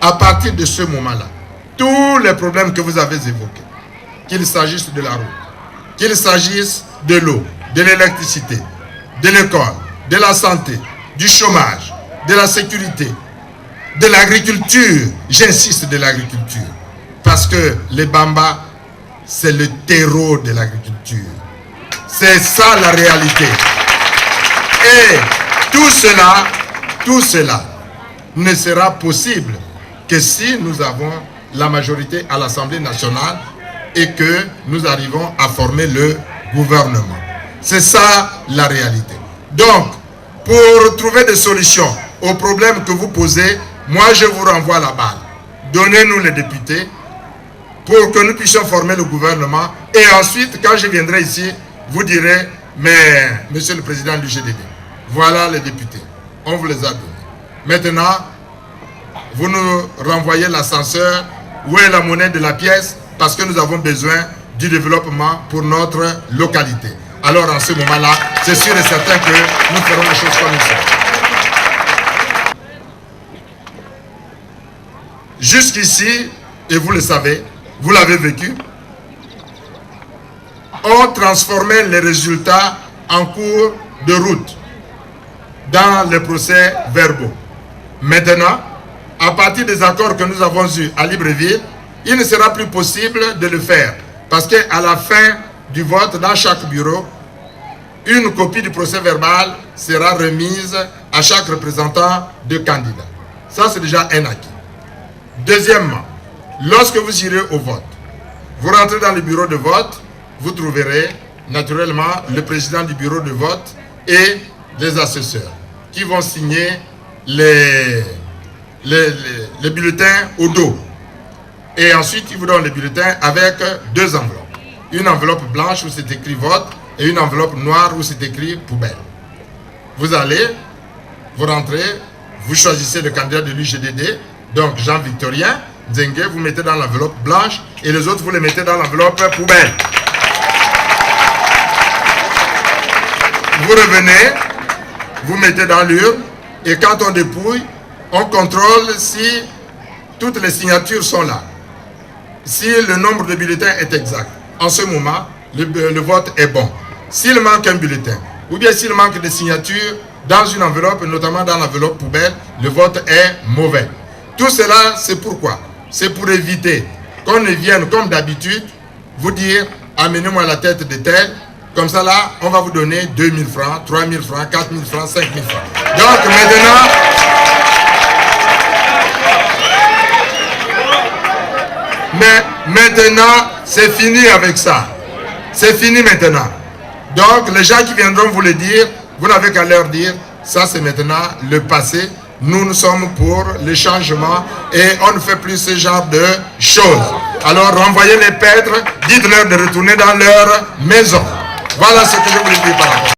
à partir de ce moment-là, tous les problèmes que vous avez évoqués, qu'il s'agisse de la route, qu'il s'agisse de l'eau, de l'électricité, de l'école, de la santé, du chômage, de la sécurité, de l'agriculture, j'insiste de l'agriculture, parce que les Bamba, c'est le terreau de l'agriculture. C'est ça la réalité. Et tout cela ne sera possible que si nous avons la majorité à l'Assemblée nationale et que nous arrivons à former le gouvernement. C'est ça la réalité. Donc, pour trouver des solutions aux problèmes que vous posez, moi je vous renvoie la balle. Donnez-nous les députés pour que nous puissions former le gouvernement. Et ensuite, quand je viendrai ici, vous direz, mais monsieur le président du GDD, voilà les députés, on vous les a donnés. Maintenant, vous nous renvoyez l'ascenseur, où est la monnaie de la pièce, parce que nous avons besoin du développement pour notre localité. Alors en ce moment-là, c'est sûr et certain que nous ferons les choses comme il faut. Jusqu'ici, et vous le savez, vous l'avez vécu, on transformait les résultats en cours de route dans les procès verbaux. Maintenant, à partir des accords que nous avons eus à Libreville, il ne sera plus possible de le faire. Parce qu'à la fin du vote, dans chaque bureau, une copie du procès verbal sera remise à chaque représentant de candidat. Ça, c'est déjà un acquis. Deuxièmement, lorsque vous irez au vote, vous rentrez dans le bureau de vote, vous trouverez naturellement le président du bureau de vote et les assesseurs qui vont signer les bulletins au dos. Et ensuite, ils vous donnent les bulletins avec deux enveloppes. Une enveloppe blanche où c'est écrit vote et une enveloppe noire où c'est écrit poubelle. Vous allez, vous rentrez, vous choisissez le candidat de l'UGDD, donc Jean-Victorien Nzengue, vous mettez dans l'enveloppe blanche et les autres, vous les mettez dans l'enveloppe poubelle. Vous revenez, vous mettez dans l'urne et quand on dépouille, on contrôle si toutes les signatures sont là. Si le nombre de bulletins est exact. En ce moment, le vote est bon. S'il manque un bulletin, ou bien s'il manque des signatures dans une enveloppe, notamment dans l'enveloppe poubelle, le vote est mauvais. Tout cela, c'est pourquoi? C'est pour éviter qu'on ne vienne, comme d'habitude, vous dire, amenez-moi la tête de tel. Comme ça, là, on va vous donner 2000 francs, 3000 francs, 4000 francs, 5000 francs. Donc, maintenant, c'est fini avec ça. C'est fini maintenant. Donc, les gens qui viendront vous le dire, vous n'avez qu'à leur dire, ça c'est maintenant le passé. Nous sommes pour le changement et on ne fait plus ce genre de choses. Alors, renvoyez les pètres, dites-leur de retourner dans leur maison. Voilà ce que je voulais dire par rapport.